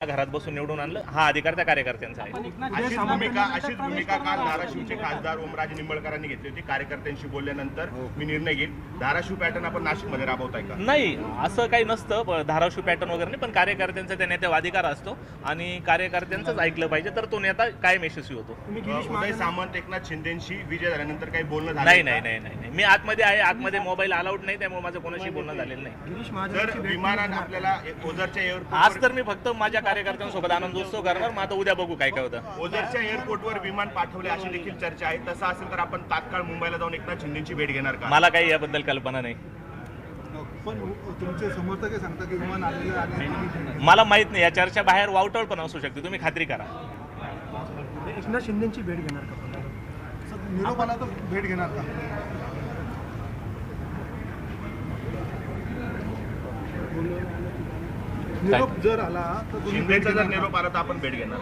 घरात बसून निवडून आणलं, हा अधिकार त्या कार्यकर्त्यांचा आहे. अशीच भूमिका काल धाराशिवचे खासदार ओमराजे निंबाळकरांनी घेतली होती. कार्यकर्त्यांशी बोलल्यानंतर मी निर्णय घेईल. धाराशिव पॅटर्न आपण नाशिकमध्ये राबवताय का? नाही, असं काही नसतं. धाराशिव पॅटर्न वगैरे नाही, पण कार्यकर्त्यांचा त्या नेत्यावर अधिकार असतो आणि कार्यकर्त्यांचंच ऐकलं पाहिजे तर तो नेता कायम यशस्वी होतो. उदय सामंत एकनाथ शिंदेशी विजय झाल्यानंतर काही बोलणं झालं? नाही, मी आतमध्ये आहे. आतमध्ये मोबाईल अलाउड नाही, त्यामुळे माझं कोणाशी बोलणं झालेलं नाही. तर विमानात आपल्याला ओझरच्या एअरपोर्ट आज तर मी फक्त माझ्या कार्यकर्त्यांसोबत आनंदोत्सव करणार. मग आता उद्या बघू काय काय होतं. ओझरच्या एअरपोर्टवर विमान पाठवले अशी देखील चर्चा आहे. तसं असेल तर आपण तात्काळ मुंबईला जाऊन एकनाथ शिंदेची भेट घेणार का? मला काही याबद्दल कल्पना नाही. पण तुमचे समर्थक सांगतात की विमान आलेलं आणि मला माहित नाही. या चर्चा बाहेर वावटळ पण असू शकते, तुम्ही खात्री करा. एकनाथ शिंदेची भेट घेणार का? निरोप आला तर भेट घेणार का? निरोप जर आला तर शिंदेचा जर निरोप आला तर आपण भेट घेणार.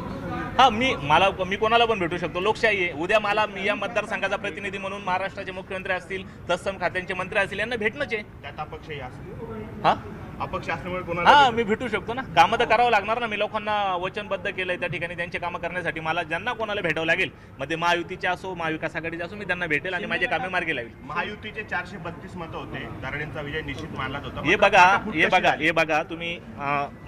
हा, मी कोणाला पण भेटू शकतो. लोकशाही आहे. उद्या मला या मतदारसंघाचा प्रतिनिधी म्हणून महाराष्ट्राचे मुख्यमंत्री असतील, तत्सम खात्यांचे मंत्री असतील, यांना भेटणंच आहे. त्यात अपक्षही असेल. हा, अपक्ष असल्यामुळे कोणाला? हा, मी भेटू शकतो ना. कामं तर करावं लागणार ना. मी लोकांना वचनबद्ध केलंय त्या ठिकाणी. त्यांचे कामं करण्यासाठी मला ज्यांना कोणाला भेटावं लागेल, मध्ये महायुतीचे असो, महाविकास आघाडीचे असो, मी त्यांना भेटेल आणि माझे कामे मार्गी लावेल. महायुतीचे 432 मतं होते. दराडेंचा विजय निश्चित मानलाच होता. हे बघा तुम्ही,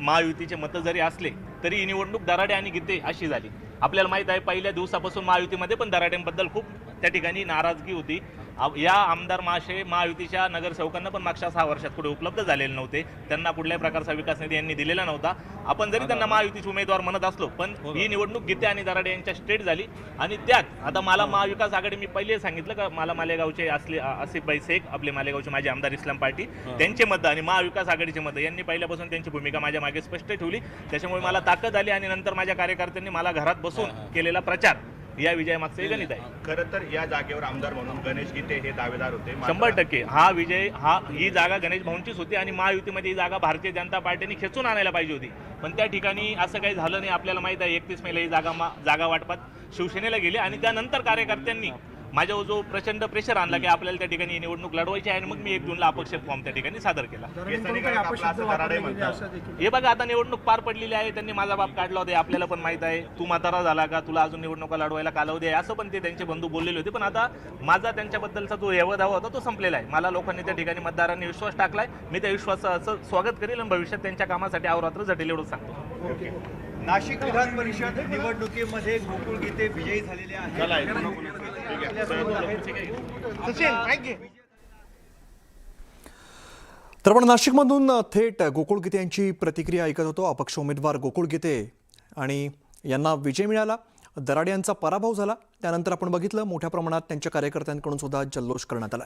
महायुतीचे मतं जरी असले तरी ही निवडणूक दराडे आणि गीते अशी झाली. आपल्याला माहित आहे, पहिल्या दिवसापासून महायुतीमध्ये पण दराडेंबद्दल खूप त्या ठिकाणी नाराजगी होती. या आमदार महाशय महायुतीच्या नगरसेवकांना पण मागच्या 6 वर्षात पुढे उपलब्ध झालेले नव्हते. त्यांना कुठल्याही प्रकारचा विकास निधी यांनी दिलेला नव्हता. आपण जरी त्यांना महायुतीचे उमेदवार म्हणत असलो, पण ही निवडणूक गीते आणि दराडे यांच्या स्टेट झाली. आणि त्यात आता मला महाविकास आघाडी, मी पहिले सांगितलं का मला मालेगावचे आसिफभाई शेख, आपले मालेगावचे माझे आमदार इस्लाम पार्टी, त्यांचे मतं आणि महाविकास आघाडीचे मतं यांनी पहिल्यापासून त्यांची भूमिका माझ्या मागे स्पष्ट ठेवली. त्याच्यामुळे मला ताकद आली आणि नंतर माझ्या कार्यकर्त्यांनी मला घरात बसून केलेला प्रचार या विजयामागचं गणित आहे. खरं तर या जागेवर आमदार म्हणून गणेश गीते हे दावेदार होते. 100% ही जागा गणेश भाऊंचीच होती आणि महायुतीमध्ये ही जागा भारतीय जनता पार्टीने खेचून आणायला पाहिजे होती. पण त्या ठिकाणी असं काही झालं नाही. आपल्याला माहित आहे, 31 मेला ही जागा वाटपात शिवसेनेला गेली आणि त्यानंतर कार्यकर्त्यांनी माझ्यावर जो प्रचंड प्रेशर आणला की आपल्याला त्या ठिकाणी निवडणूक लढवायची आहे आणि मग मी 1 जूनला अपक्ष फॉर्म त्या ठिकाणी सादर केला. हे बघा, आता निवडणूक पार पडलेली आहे. त्यांनी माझा बाप काढला होता, आपल्याला पण माहित आहे. तू म्हातारा झाला का, तुला अजून निवडणुका लढवायला कालावधी आहे, असं पण ते त्यांचे बंधू बोललेले होते. पण आता माझा त्यांच्याबद्दलचा जो यवधावा होता तो संपलेला आहे. मला लोकांनी त्या ठिकाणी मतदारांनी विश्वास टाकलाय. मी त्या विश्वासाचं स्वागत करेल आणि भविष्यात त्यांच्या कामासाठी अहोरात्र झटेल एवढं सांगतो. नाशिक विधान परिषद निवडणुकीमध्ये गोकुळ गीते विजयी झालेले आहेत. तर आपण नाशिकमधून थेट गोकुळ गीते यांची प्रतिक्रिया ऐकत होतो. अपक्ष उमेदवार गोकुळ गीते आणि यांना विजय मिळाला, दराडे यांचा पराभव झाला. त्यानंतर आपण बघितलं मोठ्या प्रमाणात त्यांच्या कार्यकर्त्यांकडून सुद्धा जल्लोष करण्यात आला.